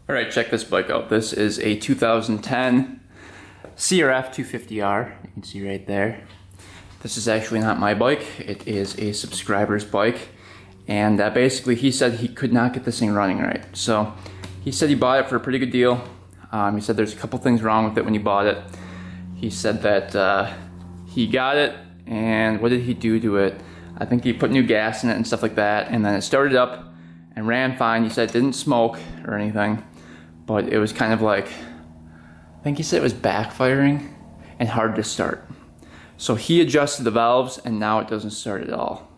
Alright, check this bike out. This is a 2010 CRF 250R. You can see right there. This is actually not my bike. It is a subscriber's bike. And basically he said he could not get this thing running right. So he said he bought it for a pretty good deal. He said there's a couple things wrong with it when he bought it. He said that he got it, and what did he do to it? I think he put new gas in it and stuff like that, and then it started up and ran fine. He said it didn't smoke or anything, but it was kind of like, I think he said it was backfiring and hard to start. So he adjusted the valves and now it doesn't start at all.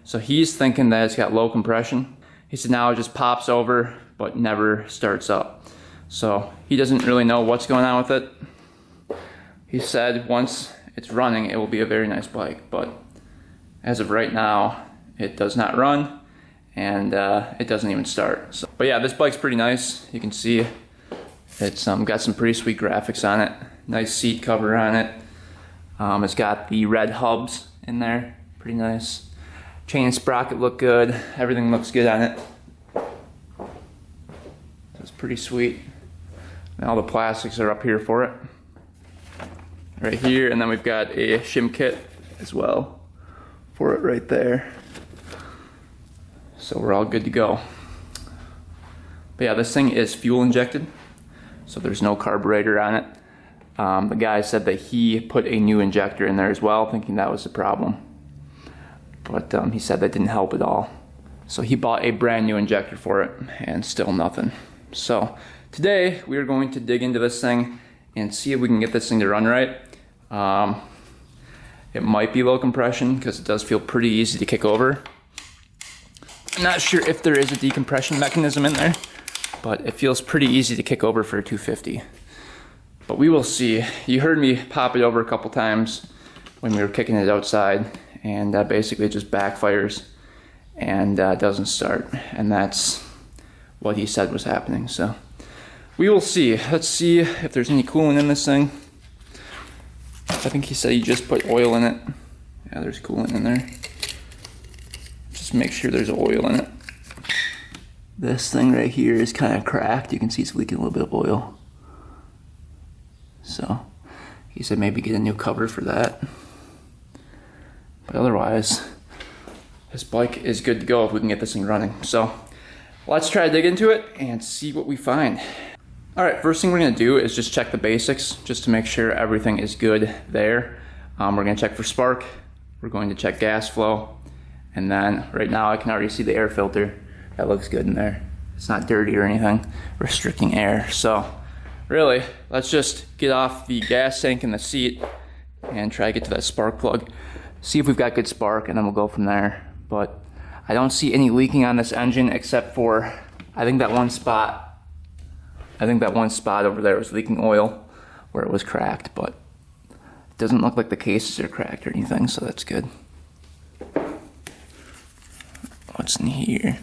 So he's thinking that it's got low compression. He said now it just pops over but never starts up. So he doesn't really know what's going on with it. He said once it's running it will be a very nice bike, but as of right now it does not run and it doesn't even start. So, but yeah, this bike's pretty nice. You can see it's got some pretty sweet graphics on it. Nice seat cover on it. It's got the red hubs in there, pretty nice. Chain and sprocket look good. Everything looks good on it. It's pretty sweet. And all the plastics are up here for it. Right here, and then we've got a shim kit as well for it right there. So we're all good to go. But yeah, this thing is fuel injected, so there's no carburetor on it. The guy said that he put a new injector in there as well, thinking that was the problem. But he said that didn't help at all. So he bought a brand new injector for it, and still nothing. So today we are going to dig into this thing and see if we can get this thing to run right. It might be low compression because it does feel pretty easy to kick over. I'm not sure if there is a decompression mechanism in there, but it feels pretty easy to kick over for a 250. But we will see. You heard me pop it over a couple times when we were kicking it outside, and basically it just backfires and doesn't start. And that's what he said was happening. So we will see. Let's see if there's any coolant in this thing. I think he said he just put oil in it. Yeah, there's coolant in there. Just make sure there's oil in it. This thing right here is kind of cracked. You can see it's leaking a little bit of oil. So he said maybe get a new cover for that. But otherwise, this bike is good to go if we can get this thing running. So let's try to dig into it and see what we find. All right, first thing we're gonna do is just check the basics, just to make sure everything is good there. We're gonna check for spark. We're going to check gas flow. And then right now I can already see the air filter. That looks good in there. It's not dirty or anything, restricting air. So really, let's just get off the gas tank and the seat and try to get to that spark plug. See if we've got good spark, and then we'll go from there. But I don't see any leaking on this engine except for, I think that one spot over there was leaking oil where it was cracked, but it doesn't look like the cases are cracked or anything, so that's good. What's in here?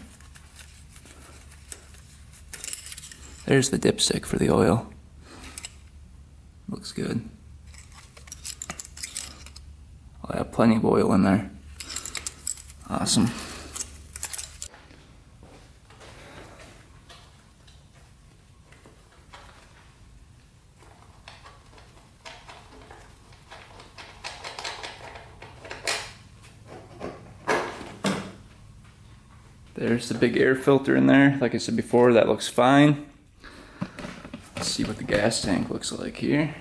There's the dipstick for the oil. Looks good. I have plenty of oil in there. Awesome. There's the big air filter in there. Like I said before, that looks fine. Let's see what the gas tank looks like here.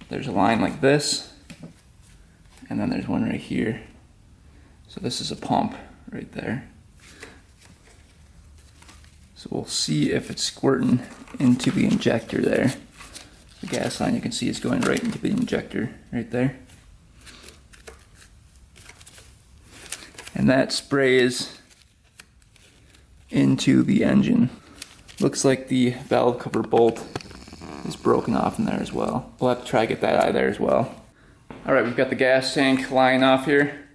There's a line like this, and then there's one right here. So this is a pump right there. So we'll see if it's squirting into the injector there. The gas line, you can see, is going right into the injector right there. And that sprays into the engine. Looks like the valve cover bolt is broken off in there as well. We'll have to try to get that out of there as well. Alright, we've got the gas tank lying off here.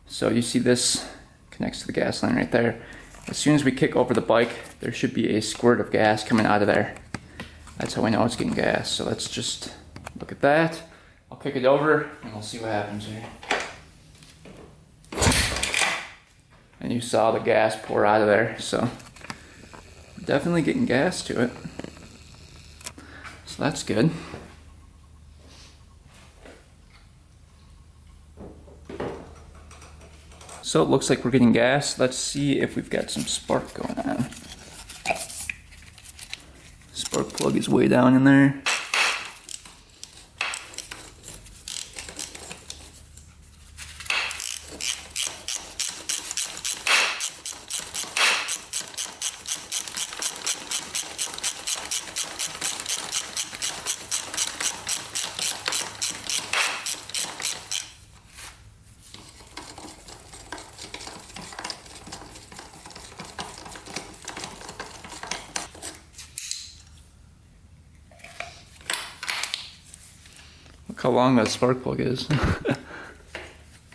So you see this connects to the gas line right there. As soon as we kick over the bike, there should be a squirt of gas coming out of there. That's how we know it's getting gas. So let's just Look at that. I'll kick it over and we'll see what happens here. And you saw the gas pour out of there, so definitely getting gas to it. So that's good. So it looks like we're getting gas. Let's see if we've got some spark going on. Spark plug is way down in there. Look how long that spark plug is.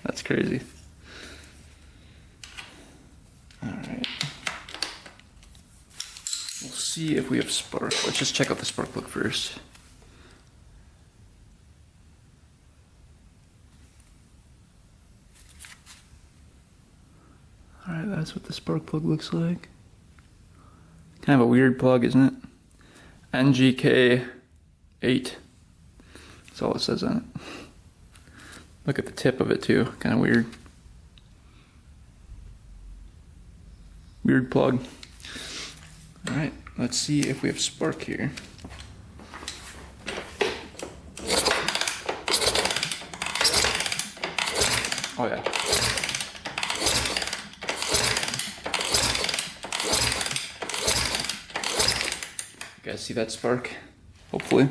That's crazy. Alright. We'll see if we have spark. Let's just check out the spark plug first. Alright, that's what the spark plug looks like. Kind of a weird plug, isn't it? NGK8. That's all it says on it. Look at the tip of it too, kind of weird. Weird plug. Alright, let's see if we have spark here. Oh yeah. You guys see that spark? Hopefully.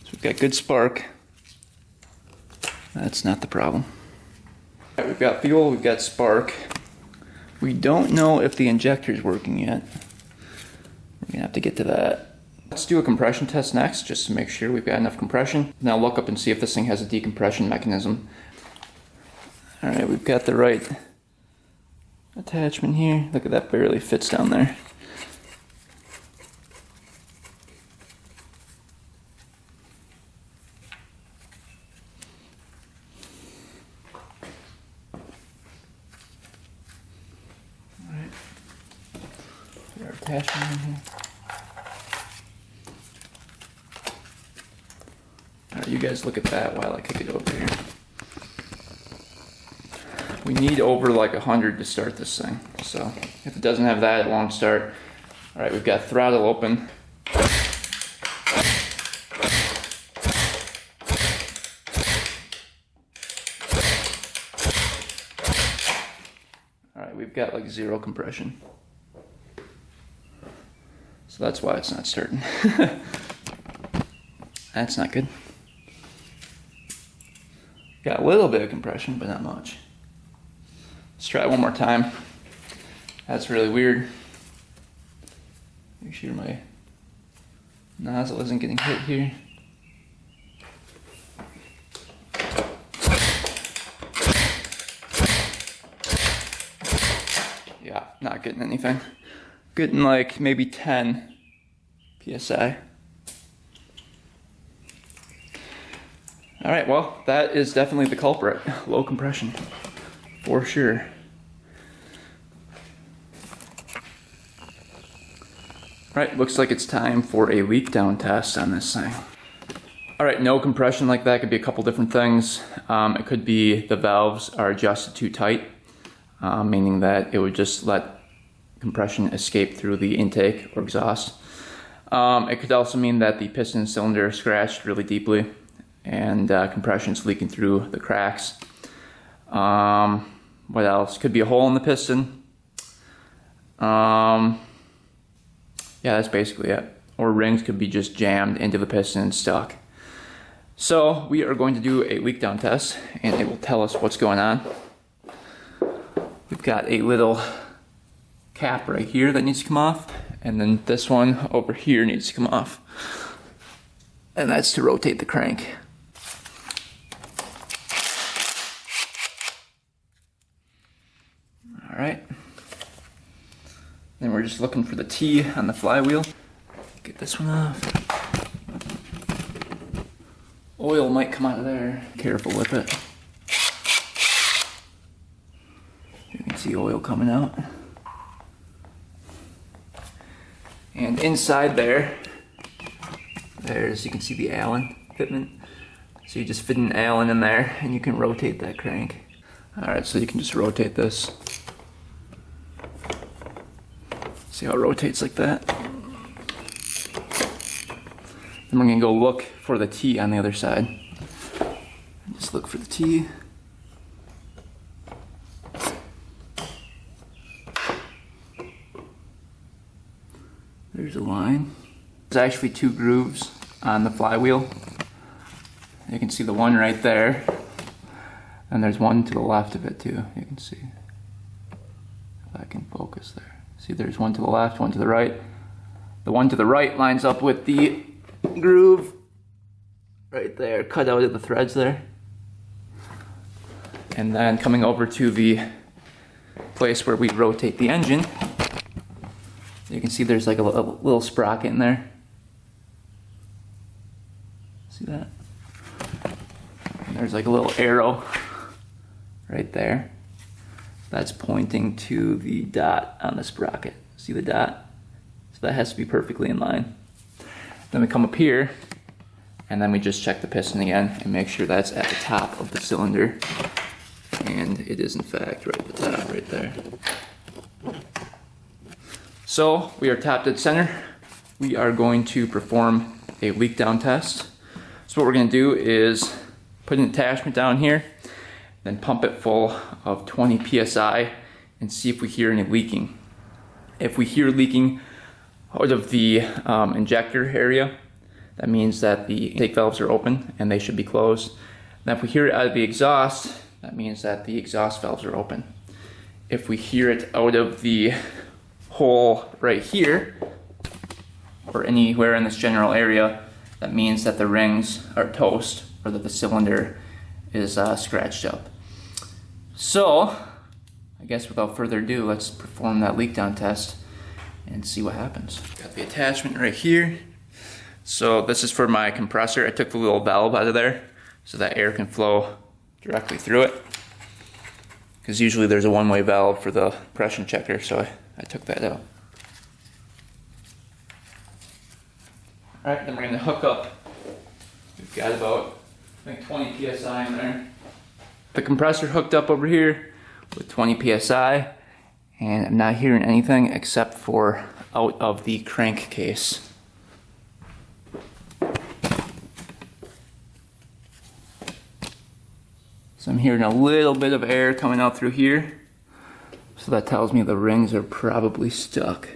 So we've got good spark. That's not the problem. Right, we've got fuel, we've got spark. We don't know if the injector is working yet. We're gonna have to get to that. Let's do a compression test next, just to make sure we've got enough compression. Now look up and see if this thing has a decompression mechanism. Alright, we've got the right attachment here. Look at that, barely fits down there. Alright, put our attachment in here. Alright, you guys look at that while I kick it over here. We need over like 100 to start this thing. So if it doesn't have that, it won't start. All right, we've got throttle open. All right, we've got like 0 compression. So that's why it's not starting. That's not good. Got a little bit of compression, but not much. Let's try it one more time. That's really weird. Make sure my nozzle isn't getting hit here. Yeah, not getting anything. Getting like maybe 10 PSI. All right, well, that is definitely the culprit. Low compression, for sure. Right, looks like it's time for a leak down test on this thing. All right, no compression like that could be a couple different things. It could be the valves are adjusted too tight, meaning that it would just let compression escape through the intake or exhaust. It could also mean that the piston cylinder scratched really deeply and compression's leaking through the cracks. What else? Could be a hole in the piston. Yeah, that's basically it. Or rings could be just jammed into the piston and stuck. So we are going to do a leak down test and it will tell us what's going on. We've got a little cap right here that needs to come off, and then this one over here needs to come off. And that's to rotate the crank. All right. Then we're just looking for the T on the flywheel. Get this one off. Oil might come out of there. Careful with it. You can see oil coming out. And inside there's, you can see the Allen fitment. So you just fit an Allen in there and you can rotate that crank. Alright, so you can just rotate this. See how it rotates like that? Then we're gonna go look for the T on the other side. Just look for the T. There's a line. There's actually 2 grooves on the flywheel. You can see the one right there. And there's one to the left of it too, you can see. If I can focus there. See, there's one to the left, one to the right. The one to the right lines up with the groove right there, cut out of the threads there. And then coming over to the place where we rotate the engine, you can see there's like a little sprocket in there. See that? And there's like a little arrow right there. That's pointing to the dot on the sprocket. See the dot? So that has to be perfectly in line. Then we come up here, and then we just check the piston again and make sure that's at the top of the cylinder. And it is in fact right at the top, right there. So we are top dead center. We are going to perform a leak down test. So what we're going to do is put an attachment down here, then pump it full of 20 psi and see if we hear any leaking. If we hear leaking out of the injector area, that means that the intake valves are open and they should be closed. Now if we hear it out of the exhaust, that means that the exhaust valves are open. If we hear it out of the hole right here, or anywhere in this general area, that means that the rings are toast or that the cylinder is scratched up. So, I guess without further ado, let's perform that leak down test and see what happens. Got the attachment right here. So this is for my compressor. I took the little valve out of there so that air can flow directly through it. Because usually there's a one-way valve for the pressure checker, so I took that out. Alright, then we're going to hook up. We've got about, I think, 20 psi in there. The compressor hooked up over here with 20 psi, and I'm not hearing anything except for out of the crankcase. So I'm hearing a little bit of air coming out through here. So that tells me the rings are probably stuck.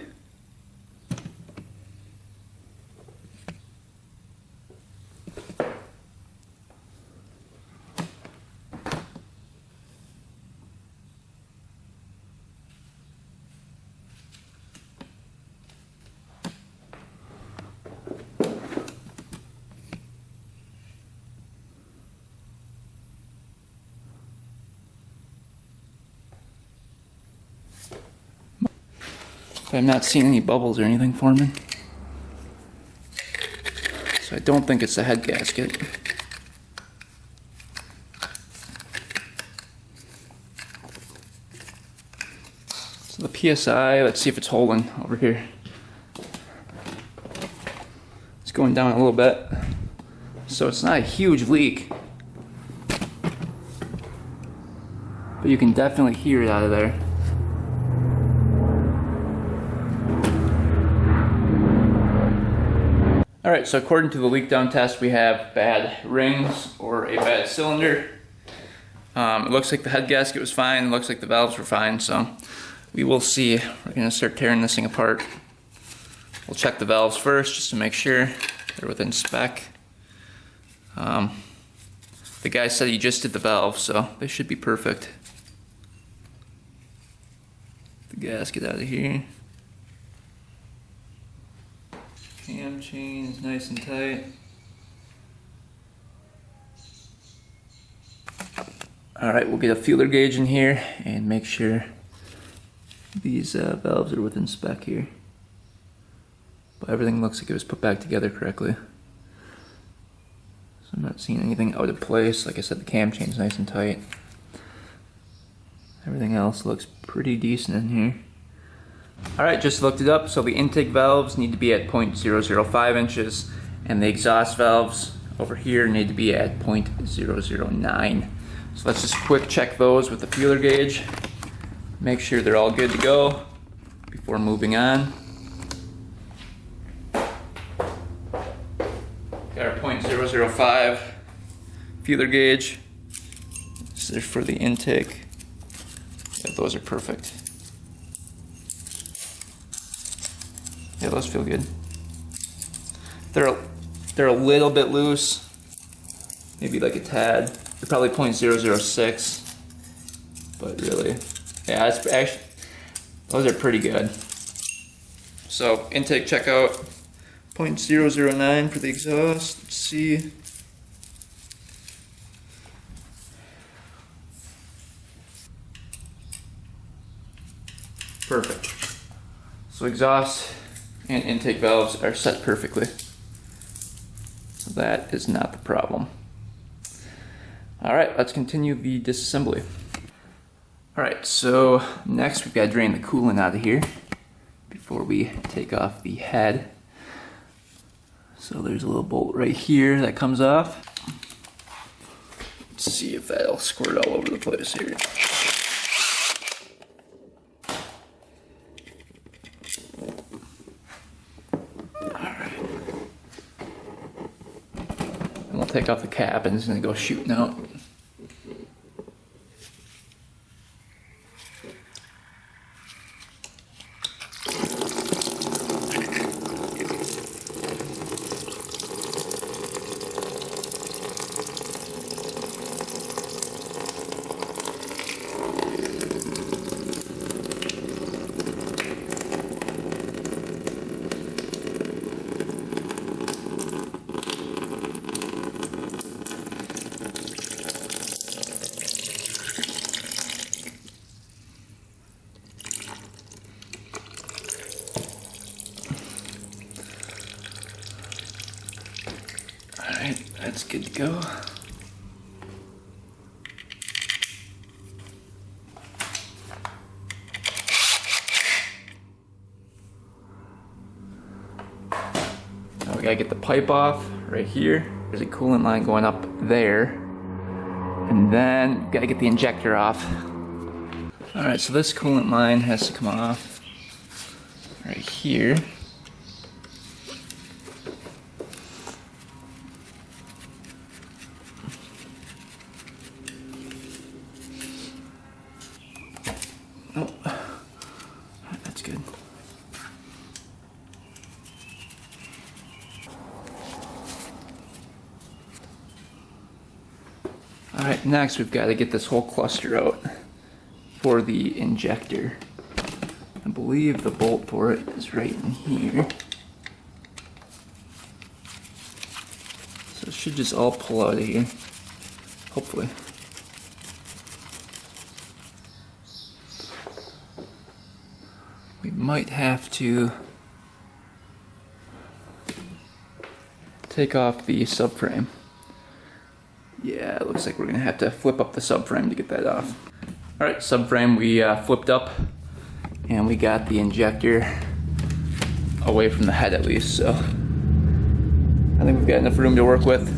But I'm not seeing any bubbles or anything forming. So I don't think it's the head gasket. So the PSI, let's see if it's holding over here. It's going down a little bit. So it's not a huge leak. But you can definitely hear it out of there. Alright, so according to the leak down test, we have bad rings or a bad cylinder. It looks like the head gasket was fine, it looks like the valves were fine, so we will see. We're going to start tearing this thing apart. We'll check the valves first just to make sure they're within spec. The guy said he just did the valves, so they should be perfect. The gasket out of here. Cam chain is nice and tight. Alright, we'll get a feeler gauge in here and make sure these valves are within spec here. But everything looks like it was put back together correctly. So I'm not seeing anything out of place. Like I said, the cam chain's nice and tight. Everything else looks pretty decent in here. Alright, just looked it up. So the intake valves need to be at 0.005 inches, and the exhaust valves over here need to be at 0.009. So let's just quick check those with the feeler gauge. Make sure they're all good to go before moving on. Got our 0.005 feeler gauge. This is for the intake. Yeah, those are perfect. Yeah, those feel good. They're a little bit loose, maybe like a tad. They're probably 0.006, but really, yeah, it's actually, those are pretty good. So intake checkout, 0.009 for the exhaust. Let's see. Perfect. So exhaust and intake valves are set perfectly. So that is not the problem. All right, let's continue the disassembly. All right, so next we've got to drain the coolant out of here before we take off the head. So there's a little bolt right here that comes off. Let's see if that'll squirt all over the place here. We'll take off the cap and it's going to go shooting out. Alright, that's good to go. Now we gotta get the pipe off right here. There's a coolant line going up there. And then we gotta get the injector off. Alright, so this coolant line has to come off right here. Oh, that's good. All right, next we've got to get this whole cluster out for the injector. I believe the bolt for it is right in here. So it should just all pull out of here, hopefully. We might have to take off the subframe. Yeah, it looks like we're gonna have to flip up the subframe to get that off. All right, subframe we flipped up, and we got the injector away from the head at least, so I think we've got enough room to work with.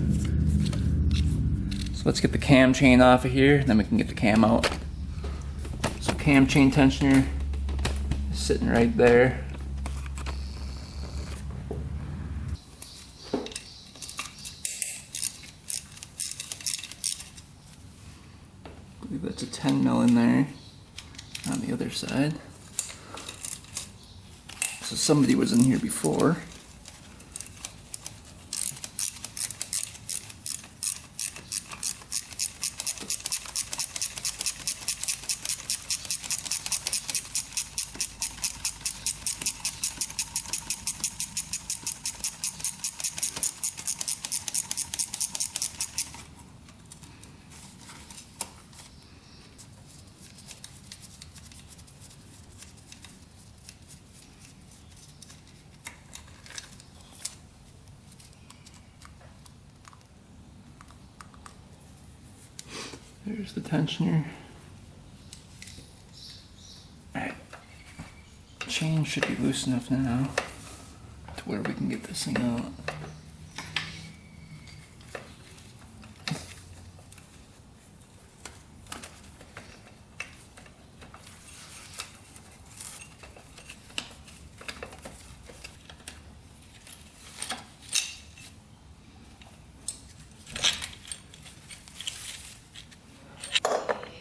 So let's get the cam chain off of here, then we can get the cam out. So cam chain tensioner is sitting right there. I believe that's a 10 mil in there on the other side. So somebody was in here before. There's the tensioner. Alright. Chain should be loose enough now to where we can get this thing out.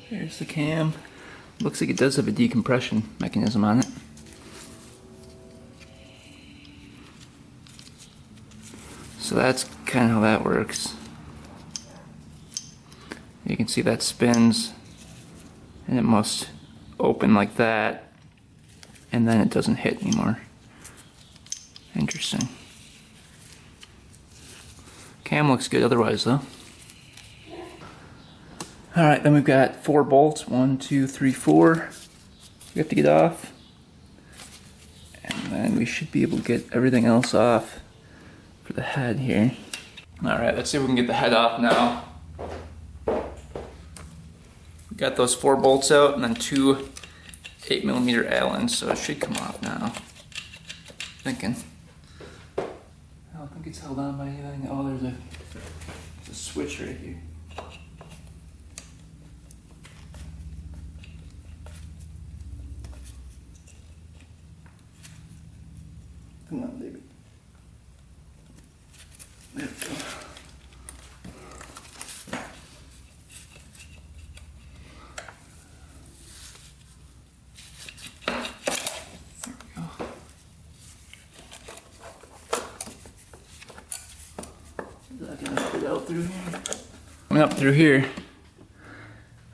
There's the cam. Looks like it does have a decompression mechanism on it. So that's kind of how that works. You can see that spins and it must open like that and then it doesn't hit anymore. Interesting. Cam looks good otherwise though. Alright, then we've got 4 bolts. 1, 2, 3, 4. We have to get off. And then we should be able to get everything else off for the head here. Alright, let's see if we can get the head off now. We got those 4 bolts out and then 2 8mm Allens, so it should come off now. Thinking. I don't think it's held on by anything. Oh, there's a switch right here. Come on, baby. There we go. Is that gonna fit out through here? Coming up through here,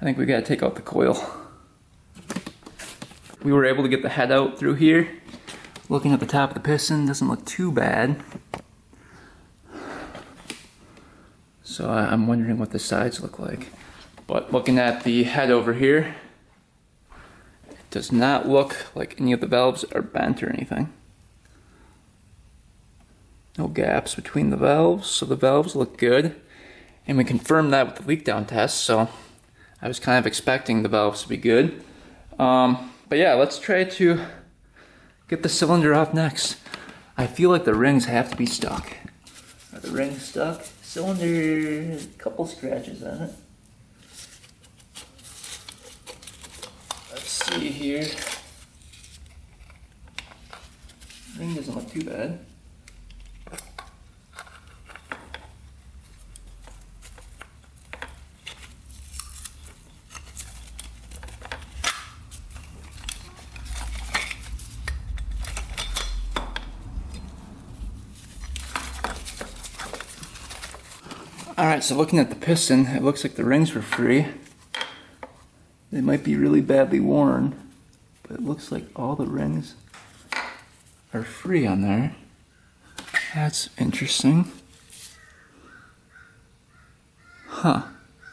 I think we gotta take out the coil. We were able to get the head out through here. Looking at the top of the piston, doesn't look too bad. So I'm wondering what the sides look like. But looking at the head over here, it does not look like any of the valves are bent or anything. No gaps between the valves, so the valves look good. And we confirmed that with the leak down test, so I was kind of expecting the valves to be good. But yeah, let's try to get the cylinder off next. I feel like the rings have to be stuck. Are the rings stuck? Cylinder has a couple scratches on it. Let's see here. Ring doesn't look too bad. Alright, so looking at the piston, it looks like the rings were free. They might be really badly worn, but it looks like all the rings are free on there. That's interesting. Huh.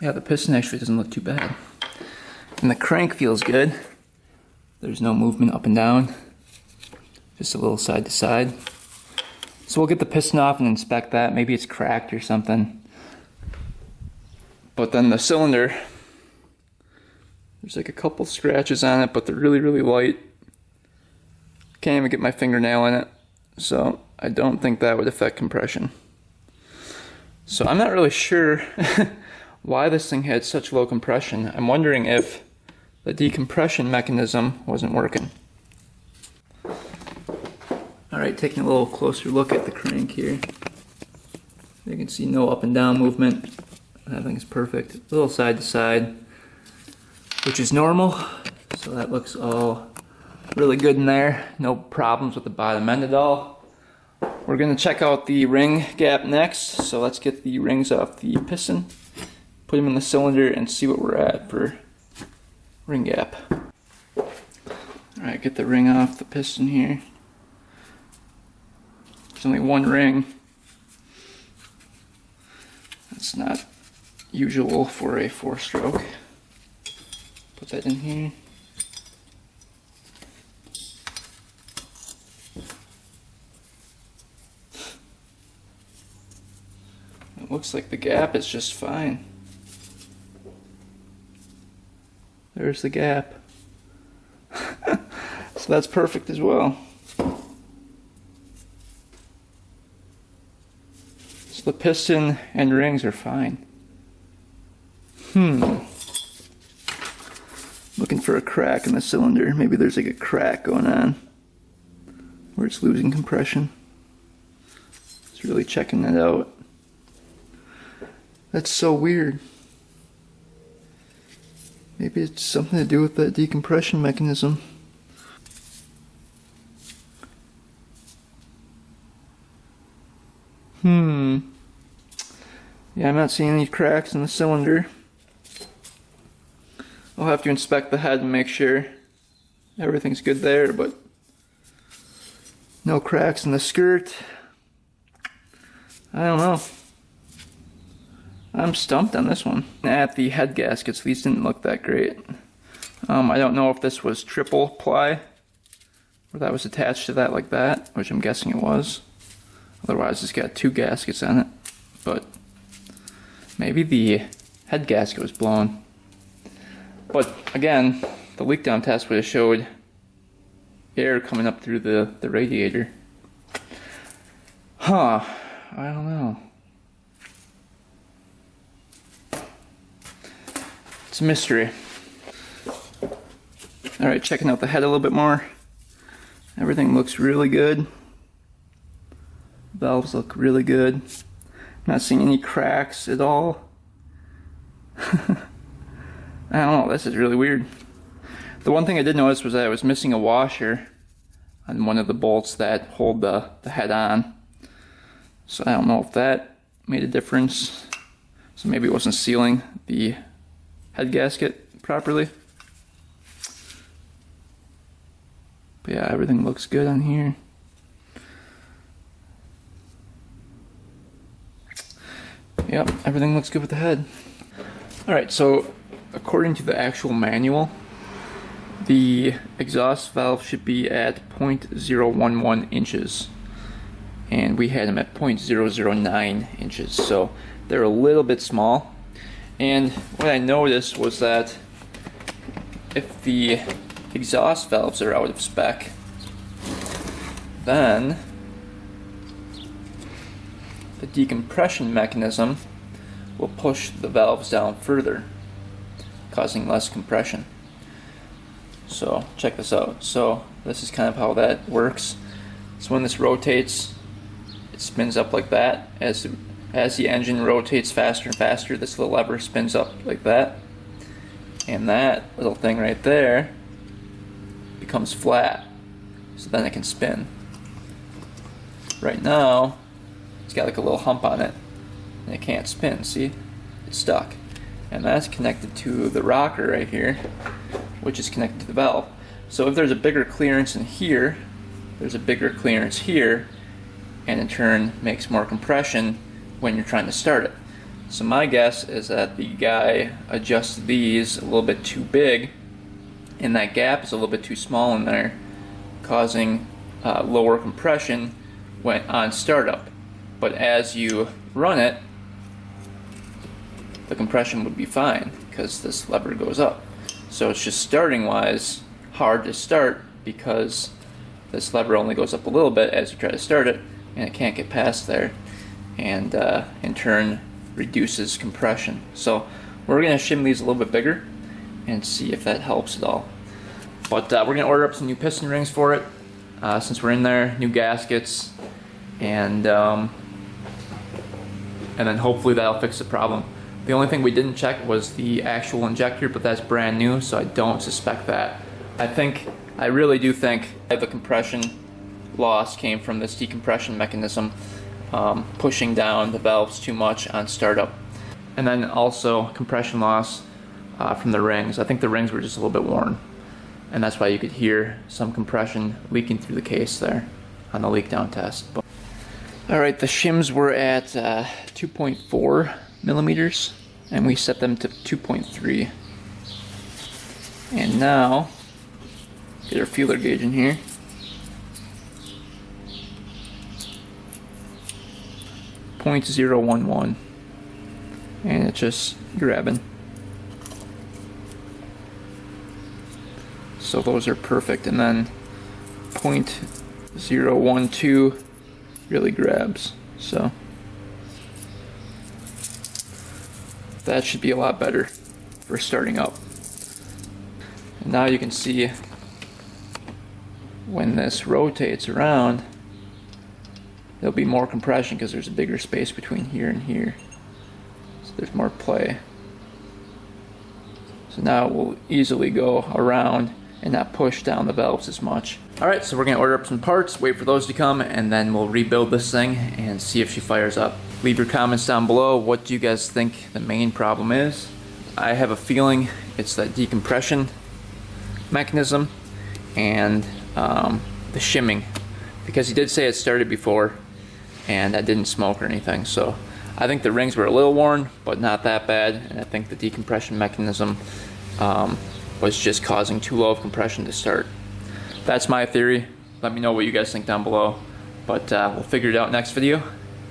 Yeah, the piston actually doesn't look too bad. And the crank feels good. There's no movement up and down, just a little side to side. So we'll get the piston off and inspect that. Maybe it's cracked or something. But then the cylinder, there's like a couple scratches on it, but they're really, really light. Can't even get my fingernail in it, so I don't think that would affect compression. So I'm not really sure why this thing had such low compression. I'm wondering if the decompression mechanism wasn't working. Alright, taking a little closer look at the crank here. You can see no up and down movement. Everything's perfect. A little side to side, which is normal. So that looks all really good in there. No problems with the bottom end at all. We're going to check out the ring gap next. So let's get the rings off the piston, put them in the cylinder, and see what we're at for ring gap. Alright, get the ring off the piston here. There's only one ring. That's not usual for a 4-stroke. Put that in here. It looks like the gap is just fine. There's the gap. So that's perfect as well. So the piston and rings are fine. Looking for a crack in the cylinder. Maybe there's like a crack going on where it's losing compression. It's really checking that out. That's so weird. Maybe it's something to do with that decompression mechanism. Yeah, I'm not seeing any cracks in the cylinder. I'll have to inspect the head and make sure everything's good there, but no cracks in the skirt. I don't know. I'm stumped on this one. At the head gaskets, these didn't look that great. I don't know if this was triple ply, or that was attached to that like that, which I'm guessing it was. Otherwise, it's got 2 gaskets on it. But maybe the head gasket was blown. But again, the leak down test would have showed air coming up through the radiator. I don't know. It's a mystery. Alright, checking out the head a little bit more. Everything looks really good. Valves look really good. Not seeing any cracks at all. I don't know, this is really weird. The one thing I did notice was that I was missing a washer on one of the bolts that hold the head on. So I don't know if that made a difference. So maybe it wasn't sealing the head gasket properly. But yeah, everything looks good on here. Yep, everything looks good with the head. Alright, so according to the actual manual, the exhaust valve should be at 0.011 inches. And we had them at 0.009 inches, so they're a little bit small. And what I noticed was that if the exhaust valves are out of spec, then the decompression mechanism will push the valves down further, causing less compression. So check this out. So this is kind of how that works. So when this rotates, it spins up like that. As the engine rotates faster and faster, this little lever spins up like that. And that little thing right there becomes flat. So then it can spin. Right now, it's got like a little hump on it. And it can't spin, see? It's stuck. And that's connected to the rocker right here, which is connected to the valve. So if there's a bigger clearance in here, there's a bigger clearance here, and in turn makes more compression when you're trying to start it. So my guess is that the guy adjusted these a little bit too big, and that gap is a little bit too small in there, causing lower compression when on startup. But as you run it, the compression would be fine because this lever goes up. So it's just starting wise hard to start because this lever only goes up a little bit as you try to start it, and it can't get past there, and in turn reduces compression. So we're going to shim these a little bit bigger and see if that helps at all. But we're going to order up some new piston rings for it since we're in there, new gaskets, and then hopefully that'll fix the problem. The only thing we didn't check was the actual injector, but that's brand new, so I don't suspect that. I really do think that the compression loss came from this decompression mechanism pushing down the valves too much on startup. And then also compression loss from the rings. I think the rings were just a little bit worn, and that's why you could hear some compression leaking through the case there on the leak down test. Alright, the shims were at 2.4 millimeters, and we set them to 2.3. And now, get our feeler gauge in here. .011, and it's just grabbing. So those are perfect, and then 0.012 really grabs. So that should be a lot better for starting up. And now you can see when this rotates around, there'll be more compression because there's a bigger space between here and here. So there's more play. So now it will easily go around and not push down the valves as much. Alright, so we're going to order up some parts, wait for those to come, and then we'll rebuild this thing and see if she fires up. Leave your comments down below. What do you guys think the main problem is? I have a feeling it's that decompression mechanism and the shimming, because he did say it started before and that didn't smoke or anything. So I think the rings were a little worn, but not that bad, and I think the decompression mechanism was just causing too low of compression to start. That's my theory. Let me know what you guys think down below, but we'll figure it out next video.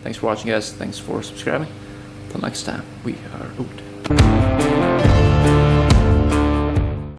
Thanks for watching, guys. Thanks for subscribing. Until next time, we are out.